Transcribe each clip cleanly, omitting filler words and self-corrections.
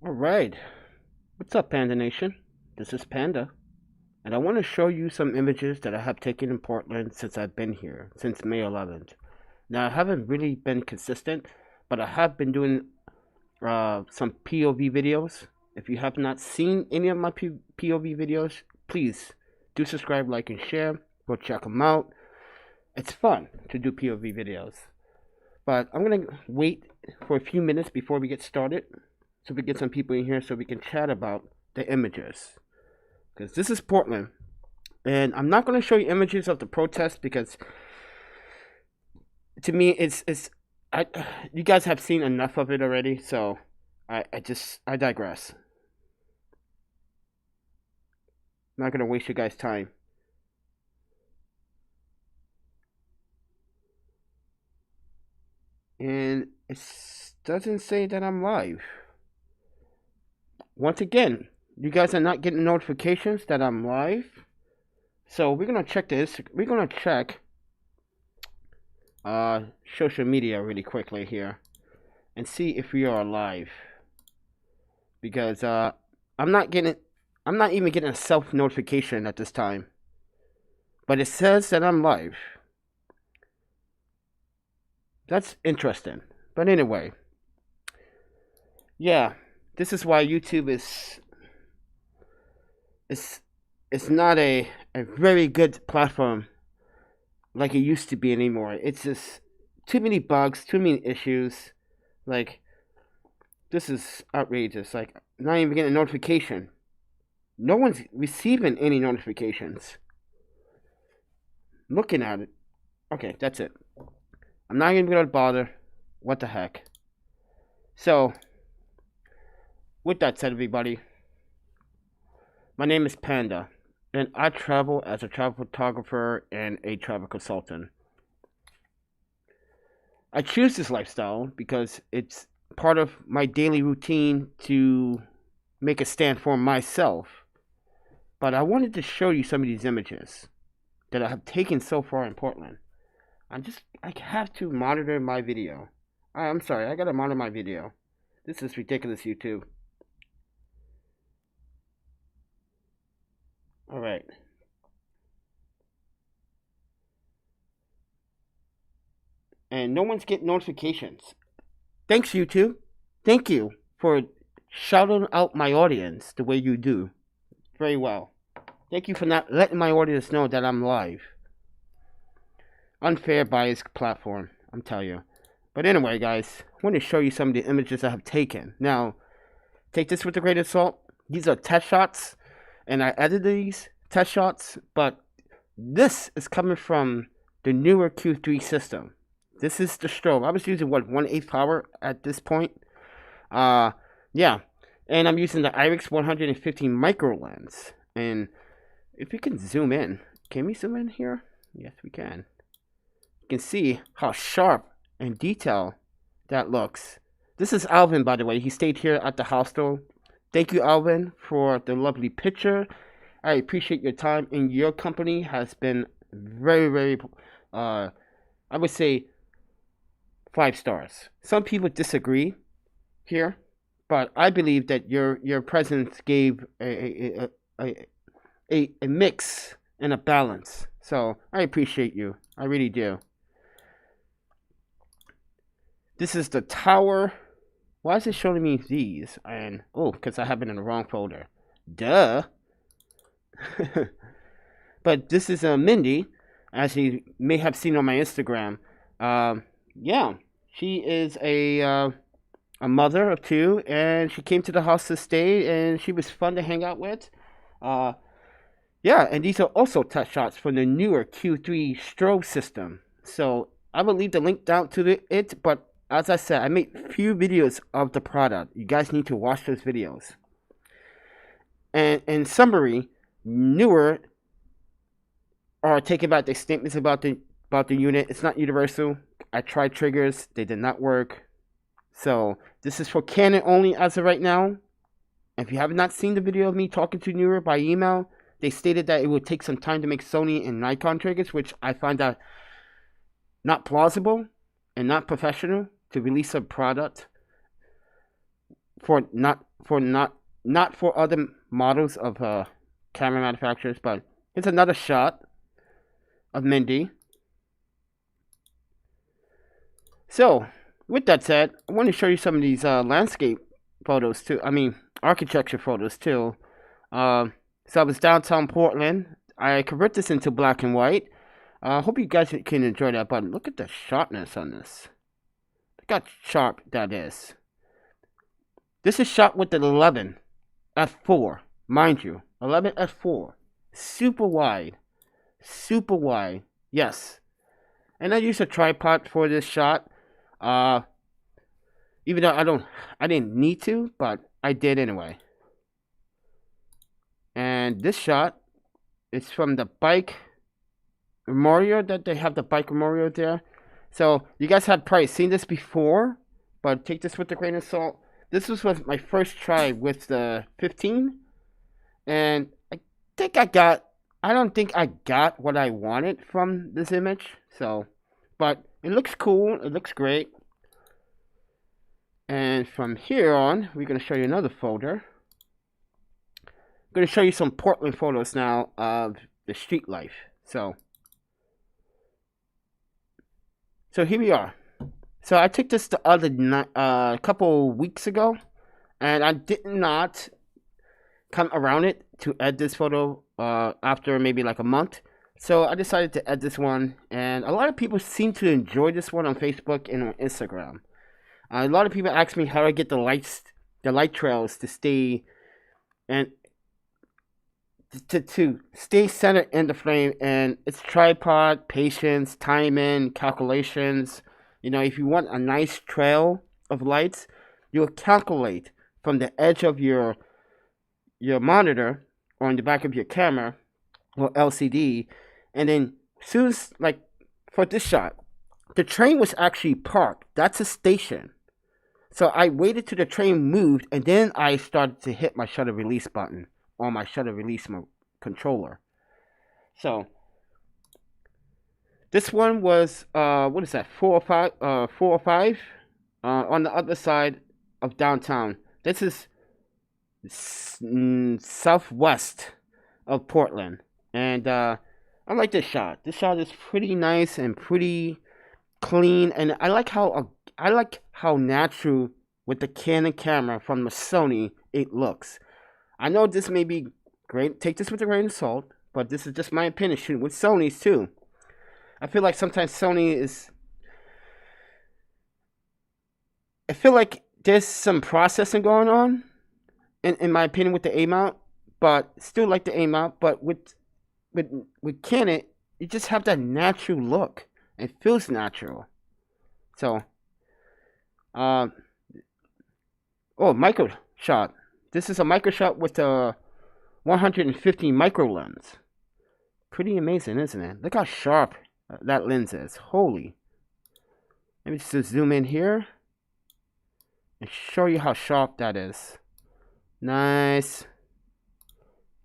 Alright, what's up Panda Nation? This is Panda, and I want to show you some images that I have taken in Portland since I've been here, since May 11th. Now, I haven't really been consistent, but I have been doing some POV videos. If you have not seen any of my POV videos, please do subscribe, like, and share. Go check them out. It's fun to do POV videos. But I'm going to wait for a few minutes before we get started so we get some people in here so we can chat about the images. Because this is Portland. And I'm not going to show you images of the protest because to me you guys have seen enough of it already, so I digress. I'm not going to waste you guys' time. And it doesn't say that I'm live. Once again, you guys are not getting notifications that I'm live. So we're gonna check this. We're gonna check social media really quickly here and see if we are live. Because I'm not even getting a self notification at this time. But it says that I'm live. That's interesting. But anyway. Yeah, this is why YouTube is not a very good platform like it used to be anymore. It's just too many bugs, too many issues. Like, this is outrageous. Like, not even getting a notification. No one's receiving any notifications. Looking at it. Okay, that's it. I'm not even gonna bother. What the heck? So, with that said, everybody, my name is Panda, and I travel as a travel photographer and a travel consultant. I choose this lifestyle because it's part of my daily routine to make a stand for myself. But I wanted to show you some of these images that I have taken so far in Portland. I have to monitor my video. I'm sorry, I gotta monitor my video. This is ridiculous, YouTube. Alright. And no one's getting notifications. Thanks, YouTube. Thank you for shouting out my audience the way you do. Very well. Thank you for not letting my audience know that I'm live. Unfair biased platform, I'm telling you. But anyway, guys, I want to show you some of the images I have taken. Now, take this with a grain of salt. These are test shots, and I edited these test shots, but this is coming from the newer Q3 system. This is the strobe. I was using, what, 1/8 power at this point? Yeah. And I'm using the IRIX 115 micro lens. And if you can zoom in. Can we zoom in here? Yes, we can. You can see how sharp and detailed that looks. This is Alvin, by the way. He stayed here at the hostel. Thank you, Alvin, for the lovely picture. I appreciate your time, and your company has been very, very, I would say, 5 stars. Some people disagree here, but I believe that your presence gave a mix and a balance. So I appreciate you. I really do. This is the tower. Why is it showing me these? And because I have it in the wrong folder. Duh. But this is Mindy, as you may have seen on my Instagram. Yeah, she is a mother of 2, and she came to the house to stay, and she was fun to hang out with. Yeah, and these are also test shots from the newer Q3 strobe system. So I will leave the link down to it, but as I said, I made few videos of the product. You guys need to watch those videos. And in summary, newer are taking back their statements about the unit. It's not universal. I tried triggers, they did not work. So this is for Canon only as of right now. If you have not seen the video of me talking to Newer by email, they stated that it would take some time to make Sony and Nikon triggers, which I find that not plausible and not professional to release a product for not for other models of camera manufacturers, but here's another shot of Mindy. So, with that said, I want to show you some of these landscape photos too. I mean, architecture photos too. So I was downtown Portland. I convert this into black and white. I hope you guys can enjoy that, but look at the sharpness on this. Look how sharp that is. This is shot with an 11 f4, mind you, 11 f4, super wide, yes. And I used a tripod for this shot. Even though I didn't need to, but I did anyway. And this shot is from the bike memorial that they have, the bike memorial there. So you guys had probably seen this before, but take this with a grain of salt. This was my first try with the 15, and I don't think I got what I wanted from this image. So, but it looks cool. It looks great. And from here on, we're going to show you another folder. I'm going to show you some Portland photos now of the street life. So here we are. So I took this the other night, a couple weeks ago, and I did not come around it to edit this photo after maybe like a month. So I decided to edit this one, and a lot of people seem to enjoy this one on Facebook and on Instagram. A lot of people ask me how I get the light trails to stay and to stay centered in the frame, and it's tripod, patience, timing, calculations. You know, if you want a nice trail of lights, you'll calculate from the edge of your monitor or in the back of your camera or LCD, and then soon as, like for this shot, the train was actually parked. That's a station. So I waited till the train moved, and then I started to hit my shutter release button on my shutter release controller. So this one was what is that, 4 or 5 on the other side of downtown. This is southwest of Portland, and I like this shot. This shot is pretty nice and pretty clean, and I like how natural with the Canon camera from the Sony it looks. I know this may be great. Take this with a grain of salt, but this is just my opinion. Shooting with Sonys too. I feel like sometimes Sony is. I feel like there's some processing going on, in my opinion, with the A mount, but still like the A mount. But with Canon, you just have that natural look. It feels natural. So, micro shot. This is a micro shot with a 150 micro lens. Pretty amazing, isn't it? Look how sharp that lens is. Holy. Let me just zoom in here and show you how sharp that is. Nice.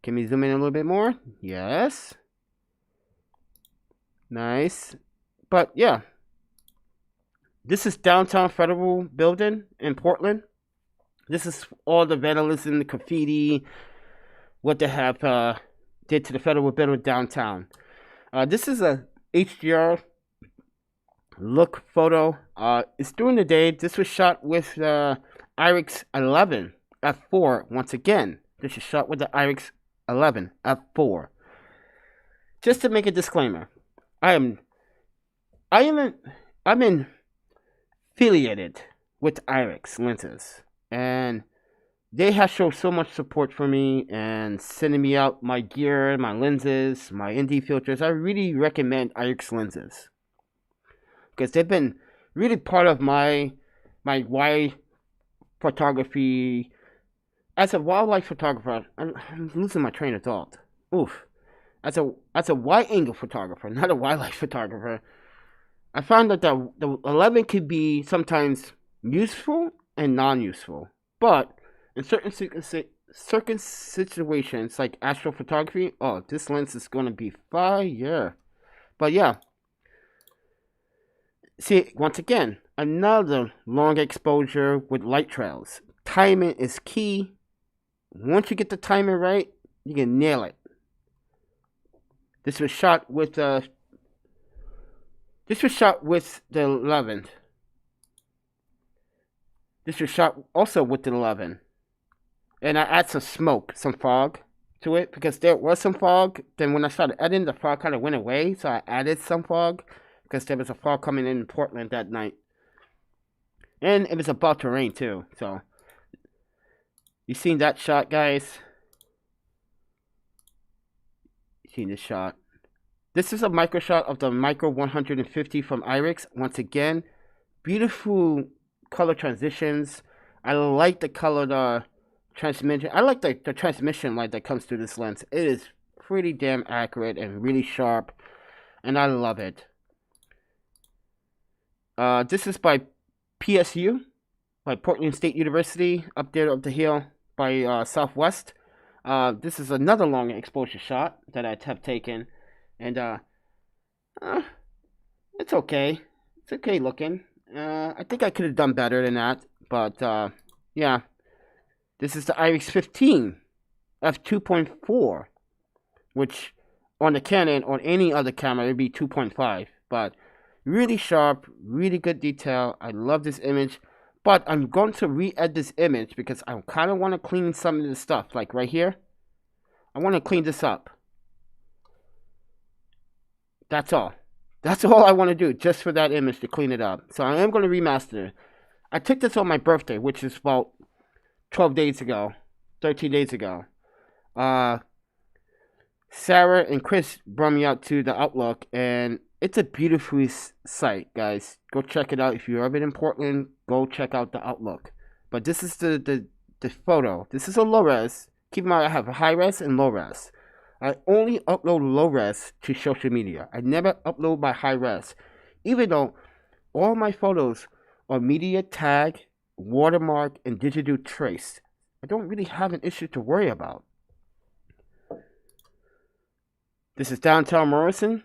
Can we zoom in a little bit more? Yes. Nice. But yeah, this is downtown Federal Building in Portland. This is all the vandalism, the graffiti, what they have did to the Federal Building downtown. This is a HDR look photo. It's during the day. This was shot with the IRIX 11 f4. Once again, this is shot with the IRIX 11 f4. Just to make a disclaimer, I'm affiliated with IRIX lenses, and they have shown so much support for me and sending me out my gear, my lenses, my ND filters. I really recommend IRIX lenses because they've been really part of my wide photography. As a wildlife photographer, I'm losing my train of thought. Oof. As a wide angle photographer, not a wildlife photographer, I found that the 11 could be sometimes useful and non-useful. But in certain situations like astrophotography, oh, this lens is going to be fire. But yeah. See, once again, another long exposure with light trails. timing is key. Once you get the timing right, you can nail it. This was shot with the 11. This was shot also with the 11. And I add some smoke, some fog to it because there was some fog. Then when I started editing, the fog kind of went away. So I added some fog because there was a fog coming in Portland that night. And it was about to rain too. So you seen that shot, guys? You seen this shot? This is a micro shot of the Micro 150 from Irix. Once again, beautiful color transitions. I like the color transmission. I like the transmission light that comes through this lens. It is pretty damn accurate and really sharp, and I love it. This is by PSU, by Portland State University, up there up the hill by Southwest. This is another long exposure shot that I have taken, and it's okay. It's okay looking. I think I could have done better than that, but yeah. This is the Irix 15 f2.4, which on the Canon, on any other camera, it would be 2.5. But really sharp, really good detail. I love this image. But I'm going to re-edit this image because I kind of want to clean some of the stuff. Like right here. I want to clean this up. That's all. That's all I want to do just for that image to clean it up. So I am going to remaster it. I took this on my birthday, which is about 12 days ago, 13 days ago. Sarah and Chris brought me out to the Outlook, and it's a beautiful site, guys. Go check it out. If you've ever been in Portland, go check out the Outlook. But this is the photo. This is a low res. Keep in mind, I have a high res and low res. I only upload low res to social media. I never upload my high res, even though all my photos are media tag, watermark, and digital trace. I don't really have an issue to worry about. This is downtown Morrison.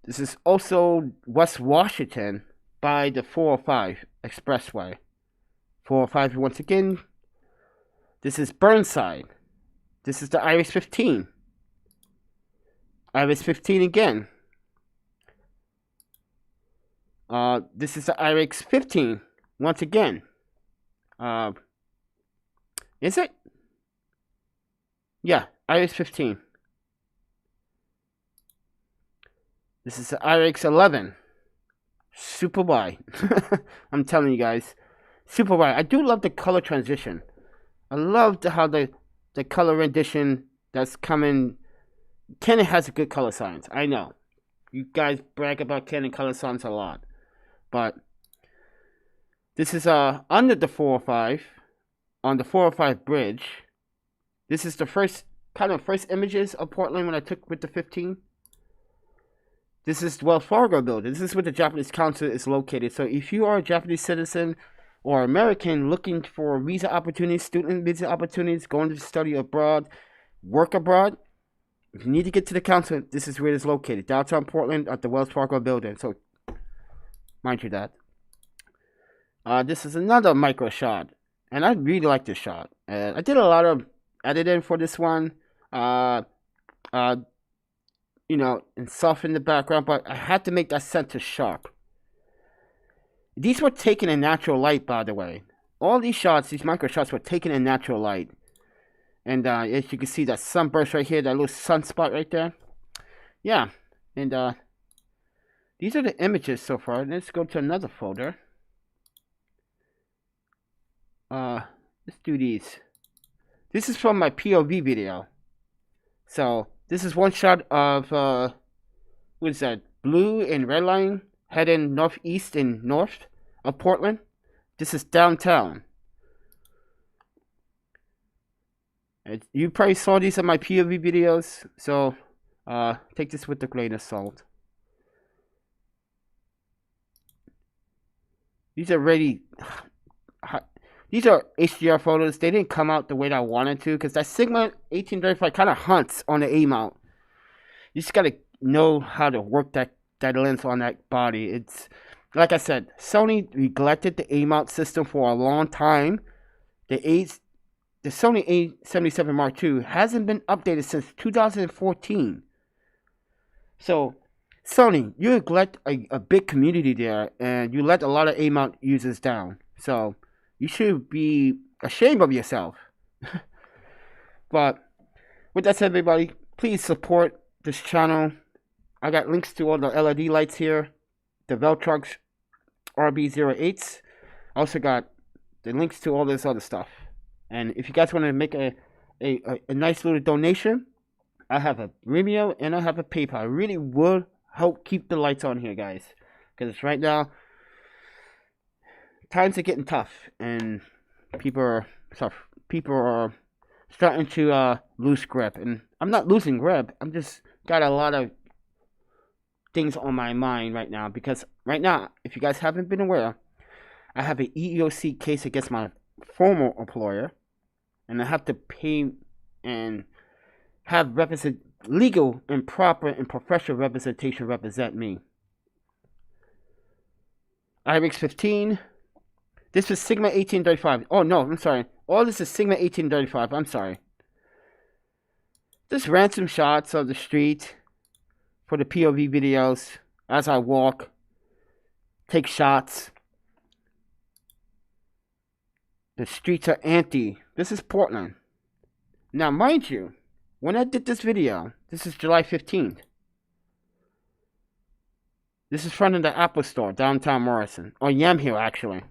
This is also West Washington by the 405 Expressway. 405 once again. This is Burnside. This is the Irix 15. Irix 15 again. This is the Irix 15 once again. Is it? Yeah, Irix 15. This is the Irix 11. Super wide. I'm telling you guys. Super wide. I do love the color transition. I love how the color rendition that's coming. Canon has a good color science. I know. You guys brag about Canon color science a lot. But this is under the 405, on the 405 bridge. This is the first images of Portland when I took with the 15. This is Wells Fargo building. This is where the Japanese consulate is located. So if you are a Japanese citizen or American looking for visa opportunities, student visa opportunities, going to study abroad, work abroad, if you need to get to the consulate, this is where it is located. Downtown Portland at the Wells Fargo building. So mind you that. This is another micro shot. And I really like this shot. I did a lot of editing for this one. You know, and soften the background, but I had to make that center sharp. These were taken in natural light, by the way. All these shots, these micro shots, were taken in natural light. And as you can see, that sunburst right here, that little sunspot right there. Yeah, and these are the images so far. Let's go to another folder. Let's do these. This is from my POV video. So this is one shot of what is that? Blue and red line heading northeast and north of Portland. This is downtown. You probably saw these in my POV videos, so take this with a grain of salt. These are really, these are HDR photos. They didn't come out the way that I wanted to, because that Sigma 1835 kind of hunts on the A mount. You just gotta know how to work that lens on that body. like I said, Sony neglected the A mount system for a long time. The Sony A77 Mark II hasn't been updated since 2014. So, Sony, you neglect a big community there, and you let a lot of A mount users down. So, you should be ashamed of yourself. But with that said, everybody, please support this channel. I got links to all the LED lights here, the Veltrox RB08s. I also got the links to all this other stuff. And if you guys want to make a nice little donation, I have a Vimeo and I have a PayPal. I really would help keep the lights on here, guys. Because right now, times are getting tough. And people are starting to lose grip. And I'm not losing grip. I'm just got a lot of things on my mind right now. Because right now, if you guys haven't been aware, I have an EEOC case against my former employer. And I have to pay and have legal and proper and professional representation represent me. IRIX 15. This is Sigma 1835. Oh no, I'm sorry. All this is Sigma 1835. I'm sorry. Just random shots of the street for the POV videos as I walk, take shots. The streets are empty. This is Portland. Now, mind you, when I did this video, this is July 15th. This is front of the Apple Store, downtown Morrison. Or Yamhill, actually.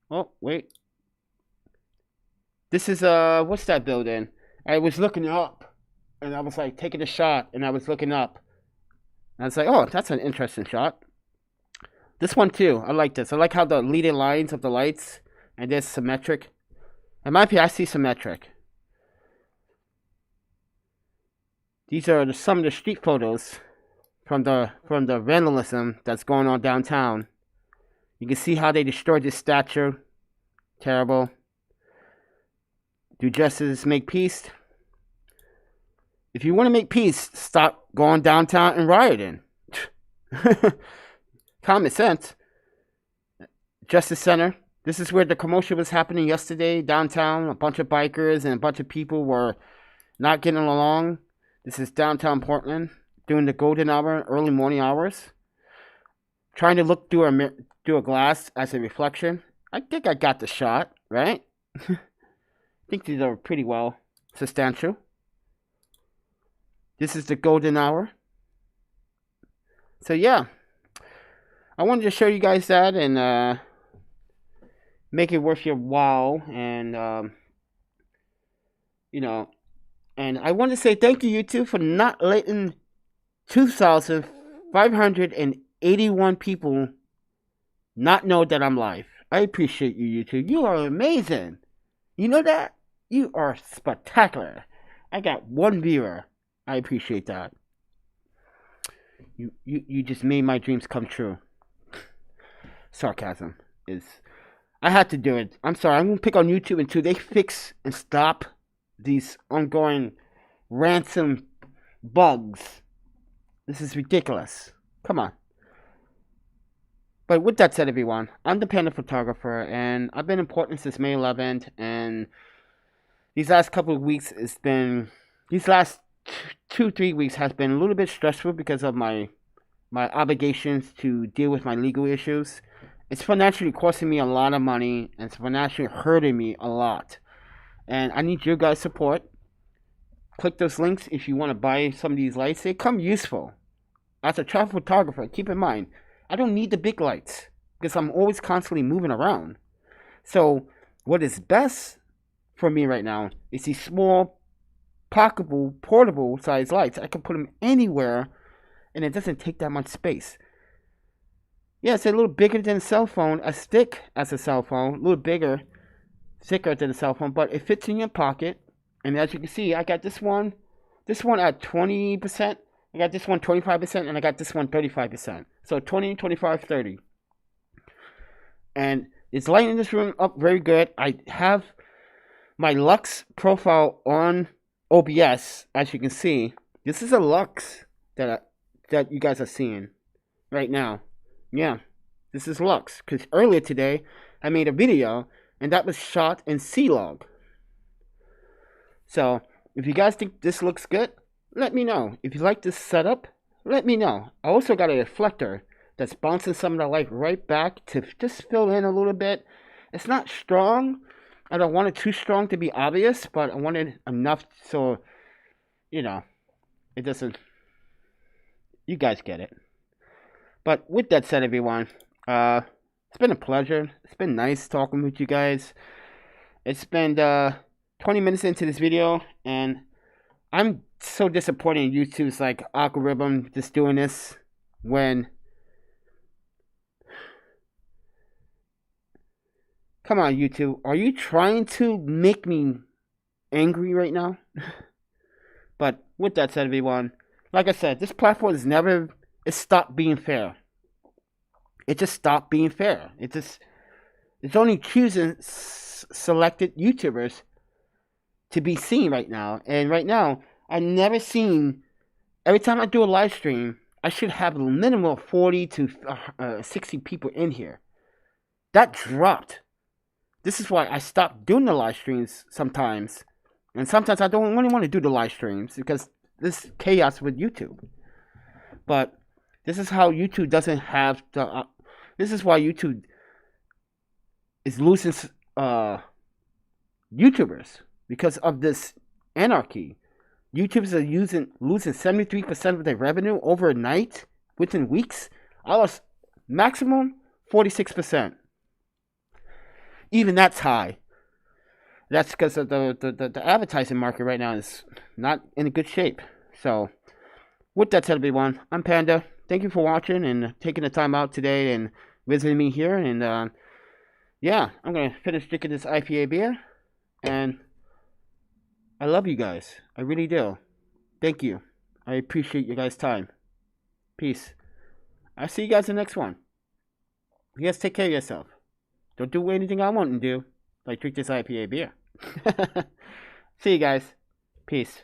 Oh, wait. This is, what's that building? I was looking up, and I was, like, taking a shot, and I was looking up. And I was like, oh, that's an interesting shot. This one, too. I like this. I like how the leading lines of the lights, and they're symmetric. It might be, I see symmetric. These are some of the street photos from the vandalism that's going on downtown. You can see how they destroyed this statue. Terrible. Do justice make peace? If you want to make peace, stop going downtown and rioting. Common sense. Justice Center. This is where the commotion was happening yesterday downtown. A bunch of bikers and a bunch of people were not getting along. This is downtown Portland during the golden hour, early morning hours. Trying to look through a glass as a reflection. I think I got the shot, right? I think these are pretty well substantial. This is the golden hour. So yeah, I wanted to show you guys that and make it worth your while, and you know, and I want to say thank you, YouTube, for not letting 2,581 people not know that I'm live. I appreciate you, YouTube. You are amazing. You know that? You are spectacular. I got one viewer. I appreciate that. You just made my dreams come true. Sarcasm is... I had to do it. I'm sorry. I'm going to pick on YouTube until they fix and stop these ongoing ransom bugs. This is ridiculous. Come on. But with that said, everyone, I'm the Panda Photographer, and I've been in Portland since May 11th, and these last couple of weeks, these last 2-3 weeks has been a little bit stressful because of my obligations to deal with my legal issues. It's financially costing me a lot of money, and it's financially hurting me a lot. And I need your guys' support. Click those links if you want to buy some of these lights. They come useful. As a travel photographer, keep in mind, I don't need the big lights because I'm always constantly moving around. So what is best for me right now is these small, pocketable, portable size lights. I can put them anywhere and it doesn't take that much space. Yeah, it's a little bigger than a cell phone, as thick as a cell phone, a little bigger, thicker than a cell phone, but it fits in your pocket. And as you can see, I got this one at 20%, I got this one 25%, and I got this one 35%. So 20, 25, 30. And it's lighting this room up very good. I have my Lux profile on OBS, as you can see. This is a Lux that you guys are seeing right now. Yeah, this is Lux. Because earlier today, I made a video, and that was shot in C-Log. So, if you guys think this looks good, let me know. If you like this setup, let me know. I also got a reflector that's bouncing some of the light right back to just fill in a little bit. It's not strong. I don't want it too strong to be obvious, but I want it enough so, you know, it doesn't... You guys get it. But with that said, everyone, it's been a pleasure. It's been nice talking with you guys. It's been 20 minutes into this video, and I'm so disappointed in YouTube's like algorithm just doing this when... Come on, YouTube. Are you trying to make me angry right now? But with that said, everyone, like I said, this platform has never... It stopped being fair. It just stopped being fair. It's only choosing selected YouTubers to be seen right now. And right now, I've never seen... Every time I do a live stream, I should have a minimum of 40 to 60 people in here. That dropped. This is why I stopped doing the live streams sometimes. And sometimes I don't really want to do the live streams because this chaos with YouTube. But this is how YouTube doesn't have the... this is why YouTube is losing YouTubers. Because of this anarchy. YouTubers are losing 73% of their revenue overnight, within weeks. I lost maximum 46%. Even that's high. That's because of the advertising market right now is not in a good shape. So, with that said, everyone, I'm Panda. Thank you for watching and taking the time out today and visiting me here. And yeah, I'm going to finish drinking this IPA beer. And I love you guys. I really do. Thank you. I appreciate you guys' time. Peace. I'll see you guys in the next one. You guys take care of yourself. Don't do anything I want to do, like drink this IPA beer. See you guys. Peace.